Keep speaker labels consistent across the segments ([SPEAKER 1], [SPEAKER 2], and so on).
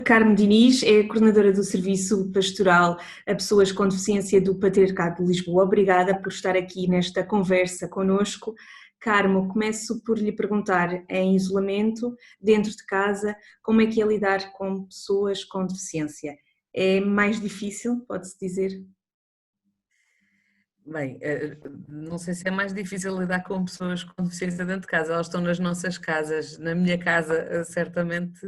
[SPEAKER 1] Carmo Diniz é a coordenadora do Serviço Pastoral a Pessoas com Deficiência do Patriarcado de Lisboa. Obrigada por estar aqui nesta conversa connosco. Carmo, começo por lhe perguntar, em isolamento, dentro de casa, como é que é lidar com pessoas com deficiência? É mais difícil, pode-se dizer?
[SPEAKER 2] Bem, não sei se é mais difícil lidar com pessoas com deficiência dentro de casa, elas estão nas nossas casas. Na minha casa, certamente,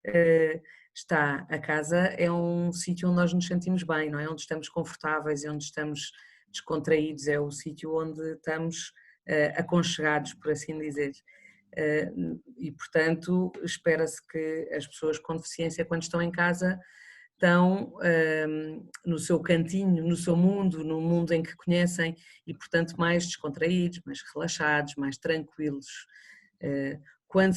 [SPEAKER 2] eh, está. A casa é um sítio onde nós nos sentimos bem, não é? Onde estamos confortáveis e onde estamos descontraídos, é o sítio onde estamos aconchegados, por assim dizer. Eh, E, portanto, espera-se que as pessoas com deficiência, quando estão em casa, estão no seu cantinho, no seu mundo, no mundo em que conhecem e, portanto, mais descontraídos, mais relaxados, mais tranquilos. Quando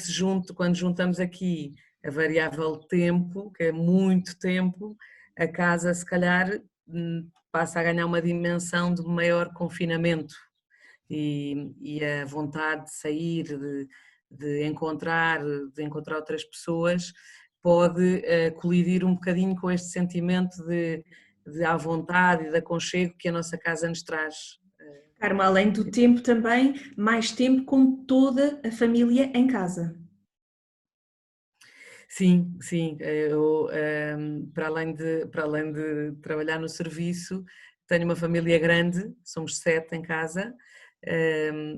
[SPEAKER 2] juntamos aqui a variável tempo, que é muito tempo, a casa se calhar passa a ganhar uma dimensão de maior confinamento e a vontade de sair, de encontrar outras pessoas, pode colidir um bocadinho com este sentimento de à vontade e de aconchego que a nossa casa nos traz.
[SPEAKER 1] Carmo, além do tempo também, mais tempo com toda a família em casa.
[SPEAKER 2] Sim, sim, eu para além de trabalhar no serviço, tenho uma família grande, somos 7 em casa,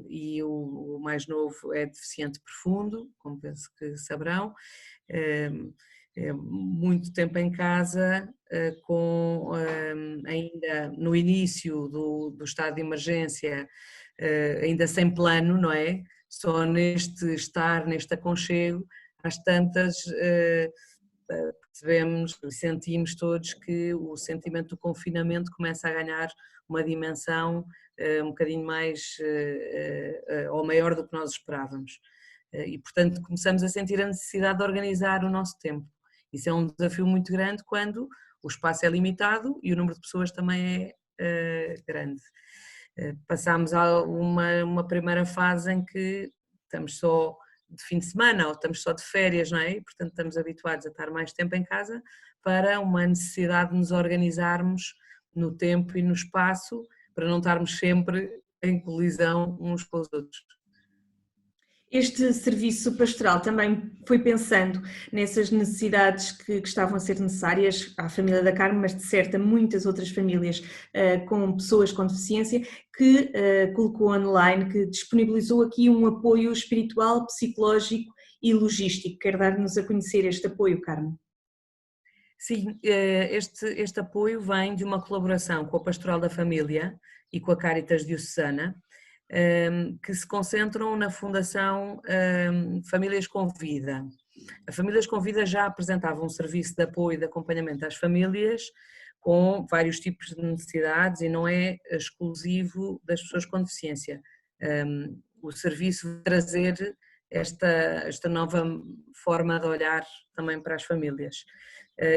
[SPEAKER 2] e o mais novo é deficiente profundo, como penso que saberão. Muito tempo em casa, ainda no início do estado de emergência, ainda sem plano, não é? Só neste aconchego, às tantas percebemos e sentimos todos que o sentimento do confinamento começa a ganhar uma dimensão um bocadinho mais ou maior do que nós esperávamos. E, portanto, começamos a sentir a necessidade de organizar o nosso tempo. Isso é um desafio muito grande quando o espaço é limitado e o número de pessoas também é grande. Passámos a uma primeira fase em que estamos só de fim de semana ou estamos só de férias, não é? E, portanto, estamos habituados a estar mais tempo em casa para uma necessidade de nos organizarmos no tempo e no espaço para não estarmos sempre em colisão uns com os outros.
[SPEAKER 1] Este serviço pastoral também foi pensando nessas necessidades que estavam a ser necessárias à família da Carme, mas de certa muitas outras famílias com pessoas com deficiência, que colocou online, que disponibilizou aqui um apoio espiritual, psicológico e logístico. Quer dar-nos a conhecer este apoio, Carme?
[SPEAKER 2] Sim, este apoio vem de uma colaboração com a Pastoral da Família e com a Cáritas Diocesana, que se concentram na Fundação Famílias com Vida. A Famílias com Vida já apresentava um serviço de apoio e de acompanhamento às famílias com vários tipos de necessidades e não é exclusivo das pessoas com deficiência. O serviço vai trazer esta nova forma de olhar também para as famílias.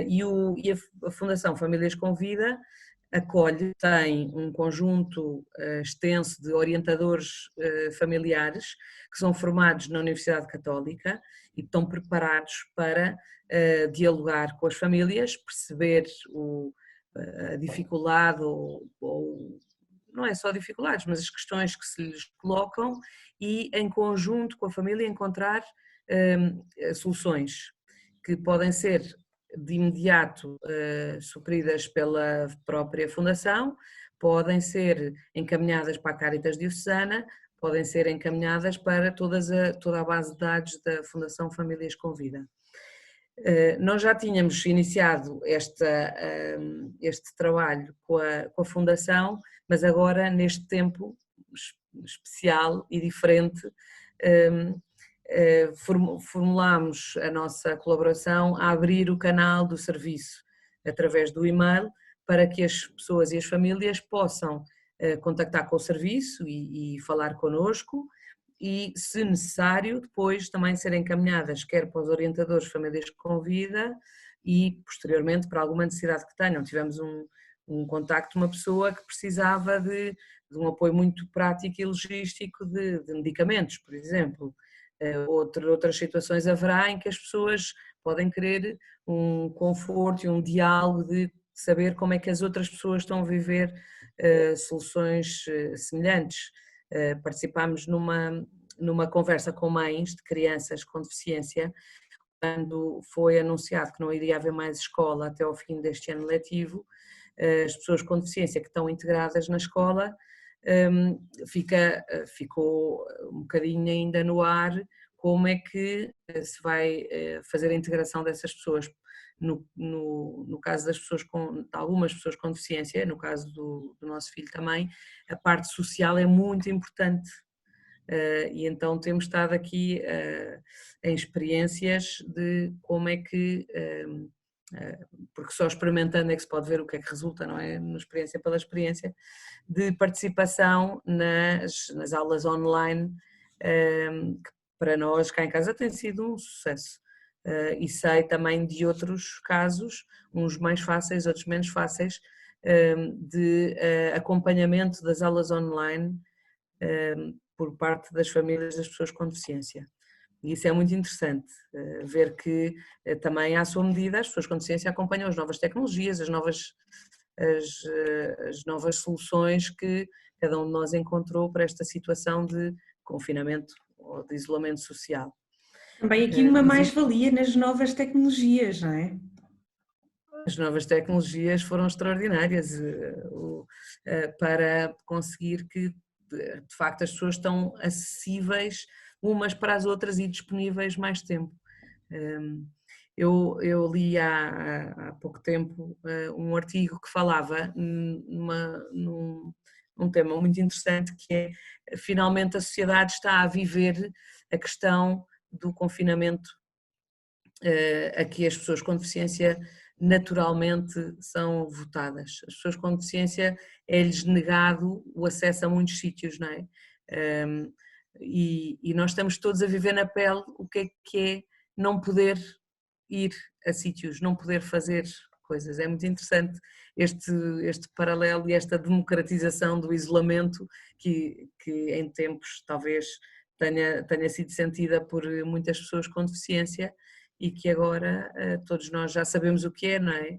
[SPEAKER 2] E a Fundação Famílias com Vida acolhe, tem um conjunto extenso de orientadores familiares que são formados na Universidade Católica e estão preparados para dialogar com as famílias, perceber a dificuldade ou não é só dificuldades, mas as questões que se lhes colocam e em conjunto com a família encontrar soluções que podem ser de imediato supridas pela própria Fundação, podem ser encaminhadas para a Cáritas Diocesana, podem ser encaminhadas para toda a base de dados da Fundação Famílias com Vida. Nós já tínhamos iniciado este trabalho com a Fundação, mas agora neste tempo especial e diferente formulámos a nossa colaboração a abrir o canal do serviço através do e-mail para que as pessoas e as famílias possam contactar com o serviço e falar connosco e, se necessário, depois também serem encaminhadas quer para os orientadores Famílias com Vida e posteriormente para alguma necessidade que tenham. Tivemos um contacto de uma pessoa que precisava de um apoio muito prático e logístico de medicamentos, por exemplo. Outras situações haverá em que as pessoas podem querer um conforto e um diálogo de saber como é que as outras pessoas estão a viver soluções semelhantes. Participámos numa conversa com mães de crianças com deficiência, quando foi anunciado que não iria haver mais escola até ao fim deste ano letivo. As pessoas com deficiência que estão integradas na escola, ficou um bocadinho ainda no ar como é que se vai fazer a integração dessas pessoas. No caso das pessoas de algumas pessoas com deficiência, no caso do nosso filho também, a parte social é muito importante. E então temos estado aqui em experiências de como é que, porque só experimentando é que se pode ver o que é que resulta, não é? Na experiência pela experiência, de participação nas aulas online, que para nós cá em casa tem sido um sucesso. E sei também de outros casos, uns mais fáceis, outros menos fáceis, de acompanhamento das aulas online por parte das famílias das pessoas com deficiência. E isso é muito interessante, ver que também à sua medida as pessoas com deficiência acompanham as novas tecnologias, as novas soluções que cada um de nós encontrou para esta situação de confinamento ou de isolamento social.
[SPEAKER 1] Também aqui uma mais-valia nas novas tecnologias, não é?
[SPEAKER 2] As novas tecnologias foram extraordinárias para conseguir que, de facto, as pessoas estão acessíveis umas para as outras e disponíveis mais tempo. Eu li há pouco tempo um artigo que falava num tema muito interessante, que é, finalmente a sociedade está a viver a questão do confinamento a que as pessoas com deficiência naturalmente são votadas. As pessoas com deficiência é-lhes negado o acesso a muitos sítios, não é? E nós estamos todos a viver na pele o que é não poder ir a sítios, não poder fazer coisas. É muito interessante este paralelo e esta democratização do isolamento que em tempos talvez tenha sido sentida por muitas pessoas com deficiência e que agora todos nós já sabemos o que é, não é?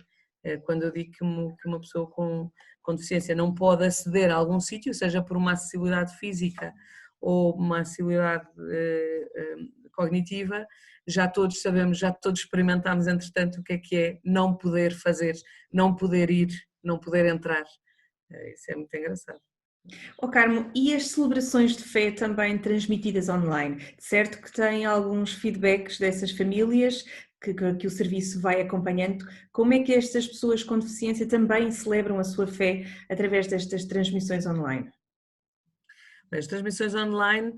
[SPEAKER 2] Quando eu digo que uma pessoa com deficiência não pode aceder a algum sítio, seja por uma acessibilidade física ou uma acessibilidade cognitiva, já todos sabemos, já todos experimentámos entretanto o que é não poder fazer, não poder ir, não poder entrar. Isso é muito engraçado.
[SPEAKER 1] Oh, Carmo, e as celebrações de fé também transmitidas online? Certo que tem alguns feedbacks dessas famílias que o serviço vai acompanhando. Como é que estas pessoas com deficiência também celebram a sua fé através destas transmissões online?
[SPEAKER 2] As transmissões online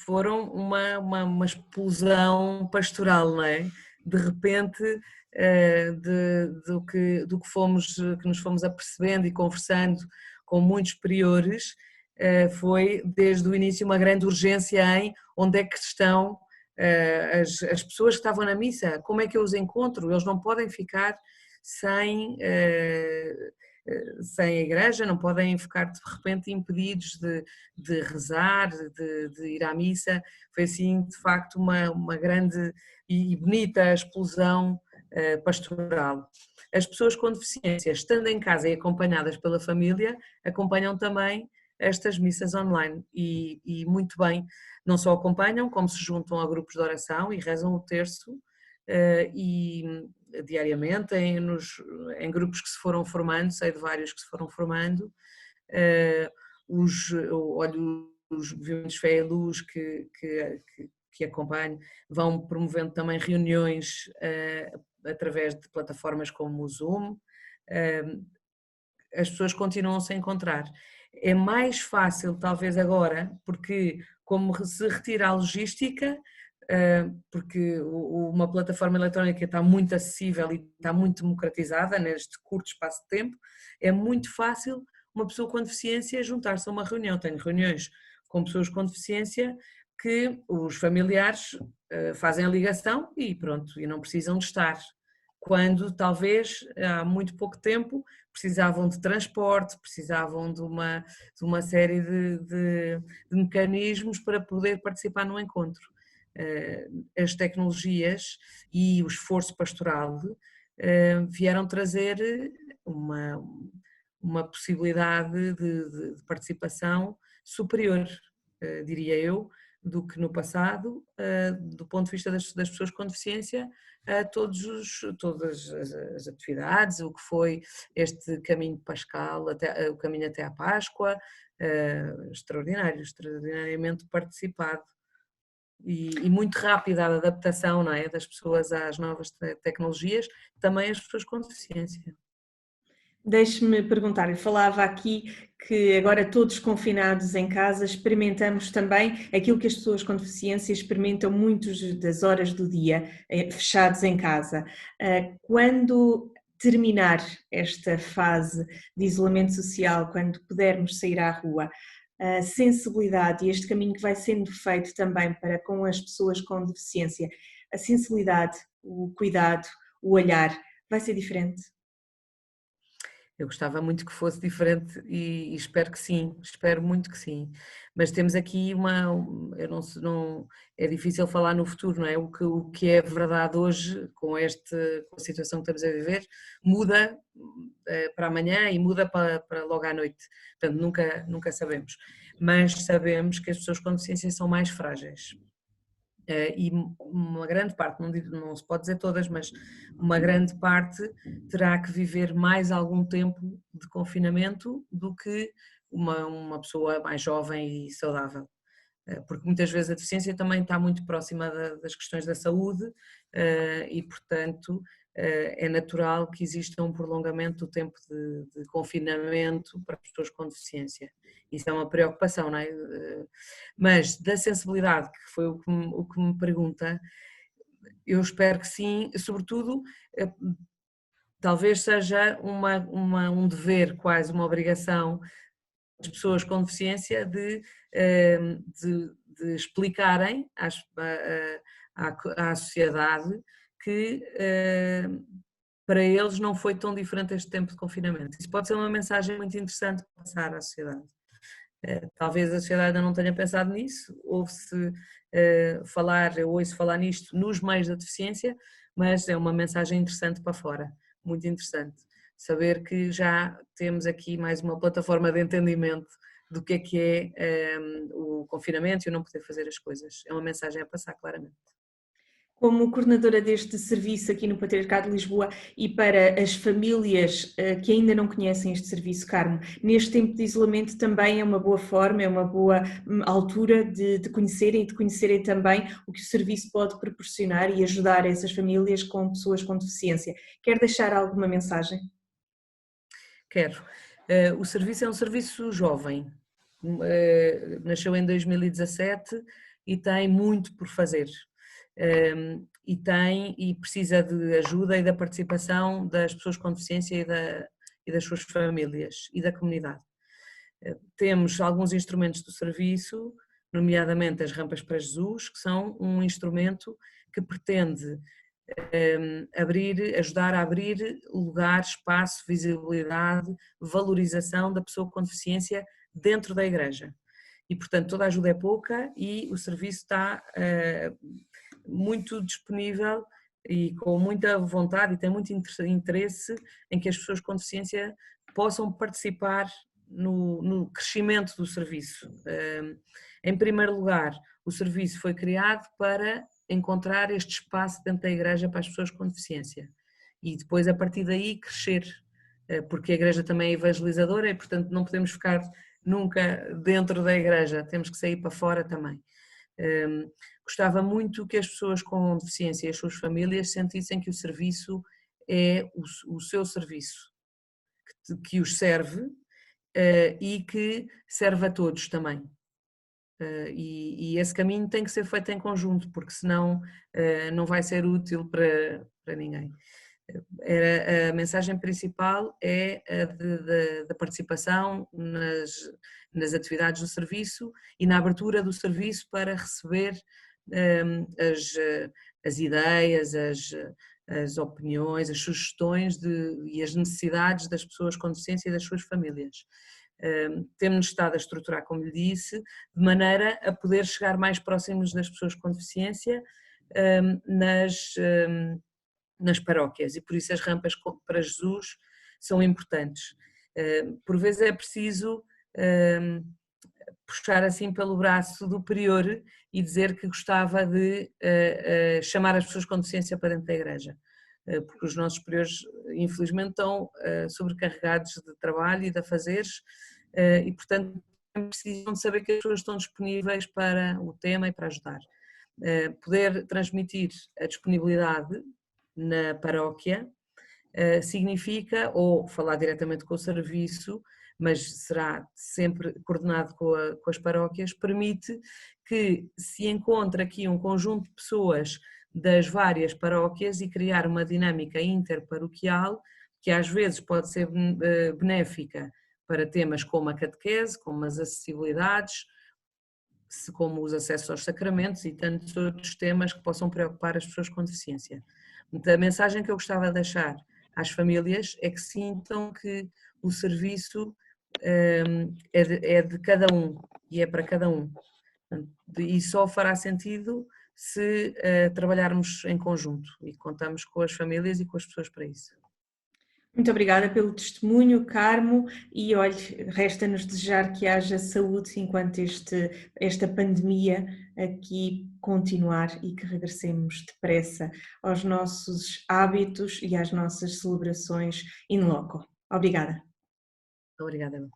[SPEAKER 2] foram uma explosão pastoral, não é? De repente, do que nos fomos apercebendo e conversando com muitos priores, foi desde o início uma grande urgência em onde é que estão as pessoas que estavam na missa, como é que eu os encontro? Eles não podem ficar sem a igreja, não podem ficar de repente impedidos de rezar, de ir à missa. Foi assim de facto uma grande e bonita explosão pastoral. As pessoas com deficiência, estando em casa e acompanhadas pela família, acompanham também estas missas online e muito bem, não só acompanham, como se juntam a grupos de oração e rezam o terço e diariamente em grupos que se foram formando, sei de vários que se foram formando, os movimentos Fé e Luz que acompanho vão promovendo também reuniões através de plataformas como o Zoom. As pessoas continuam-se a encontrar. É mais fácil talvez agora, porque como se retira a logística, porque uma plataforma eletrónica está muito acessível e está muito democratizada neste curto espaço de tempo, é muito fácil uma pessoa com deficiência juntar-se a uma reunião. Tenho reuniões com pessoas com deficiência que os familiares fazem a ligação e pronto, e não precisam de estar. Quando talvez há muito pouco tempo precisavam de transporte, precisavam de uma série de mecanismos para poder participar no encontro. as tecnologias e o esforço pastoral vieram trazer uma possibilidade de participação superior, diria eu, do que no passado, do ponto de vista das pessoas com deficiência, a todas as atividades, o que foi este caminho pascal, o caminho até à Páscoa, extraordinariamente participado e muito rápida a adaptação, não é, das pessoas às novas tecnologias, também as pessoas com deficiência.
[SPEAKER 1] Deixe-me perguntar, eu falava aqui que agora todos confinados em casa experimentamos também aquilo que as pessoas com deficiência experimentam muitas das horas do dia, fechados em casa. Quando terminar esta fase de isolamento social, quando pudermos sair à rua, a sensibilidade e este caminho que vai sendo feito também para com as pessoas com deficiência, a sensibilidade, o cuidado, o olhar, vai ser diferente?
[SPEAKER 2] Eu gostava muito que fosse diferente e espero que sim, espero muito que sim. Mas temos aqui eu não, é difícil falar no futuro, não é? O que é verdade hoje, com a situação que estamos a viver, muda para amanhã e muda para logo à noite. Portanto, nunca sabemos. Mas sabemos que as pessoas com deficiência são mais frágeis. E uma grande parte, não se pode dizer todas, mas uma grande parte terá que viver mais algum tempo de confinamento do que uma pessoa mais jovem e saudável. Porque muitas vezes a deficiência também está muito próxima das questões da saúde e, portanto, é natural que exista um prolongamento do tempo de confinamento para pessoas com deficiência. Isso é uma preocupação, não é? Mas da sensibilidade, que foi o que me pergunta, eu espero que sim, sobretudo, talvez seja um dever, quase uma obrigação das pessoas com deficiência de explicarem à sociedade que para eles não foi tão diferente este tempo de confinamento. Isso pode ser uma mensagem muito interessante para passar à sociedade. Talvez a sociedade ainda não tenha pensado nisso, ouço falar nisto nos meios da deficiência, mas é uma mensagem interessante para fora, muito interessante. Saber que já temos aqui mais uma plataforma de entendimento do que é o confinamento e o não poder fazer as coisas. É uma mensagem a passar, claramente.
[SPEAKER 1] Como coordenadora deste serviço aqui no Patriarcado de Lisboa e para as famílias que ainda não conhecem este serviço, Carmo, neste tempo de isolamento também é uma boa forma, é uma boa altura de conhecerem e de conhecerem também o que o serviço pode proporcionar e ajudar essas famílias com pessoas com deficiência. Quer deixar alguma mensagem?
[SPEAKER 2] Quero. O serviço é um serviço jovem, nasceu em 2017 e tem muito por fazer. E precisa de ajuda e da participação das pessoas com deficiência e das suas famílias e da comunidade. Temos alguns instrumentos do serviço, nomeadamente as rampas para Jesus, que são um instrumento que pretende ajudar a abrir lugar, espaço, visibilidade, valorização da pessoa com deficiência dentro da igreja. E, portanto, toda a ajuda é pouca e o serviço está muito disponível e com muita vontade e tem muito interesse em que as pessoas com deficiência possam participar no crescimento do serviço. Em primeiro lugar, o serviço foi criado para encontrar este espaço dentro da igreja para as pessoas com deficiência e depois a partir daí crescer, porque a igreja também é evangelizadora e portanto não podemos ficar nunca dentro da igreja, temos que sair para fora também. Gostava muito que as pessoas com deficiência e as suas famílias sentissem que o serviço é o seu serviço, que os serve e que serve a todos também. E esse caminho tem que ser feito em conjunto, porque senão não vai ser útil para ninguém. A mensagem principal é a da participação nas atividades do serviço e na abertura do serviço para receber as ideias, as opiniões, as sugestões e as necessidades das pessoas com deficiência e das suas famílias. Temos estado a estruturar, como lhe disse, de maneira a poder chegar mais próximos das pessoas com deficiência nas paróquias, e por isso as rampas para Jesus são importantes. Por vezes é preciso puxar assim pelo braço do prior e dizer que gostava de chamar as pessoas com deficiência para dentro da igreja, porque os nossos priores infelizmente estão sobrecarregados de trabalho e de afazeres, e portanto precisam de saber que as pessoas estão disponíveis para o tema e para ajudar. Poder transmitir a disponibilidade na paróquia significa, ou falar diretamente com o serviço, mas será sempre coordenado com as paróquias, permite que se encontre aqui um conjunto de pessoas das várias paróquias e criar uma dinâmica interparoquial que às vezes pode ser benéfica para temas como a catequese, como as acessibilidades, como os acessos aos sacramentos e tantos outros temas que possam preocupar as pessoas com deficiência. Então, a mensagem que eu gostava de deixar às famílias é que sintam que o serviço é de cada um e é para cada um. E só fará sentido se trabalharmos em conjunto e contamos com as famílias e com as pessoas para isso.
[SPEAKER 1] Muito obrigada pelo testemunho, Carmo, e olhe, resta-nos desejar que haja saúde enquanto esta pandemia aqui continuar e que regressemos depressa aos nossos hábitos e às nossas celebrações in loco. Obrigada.
[SPEAKER 2] Obrigada.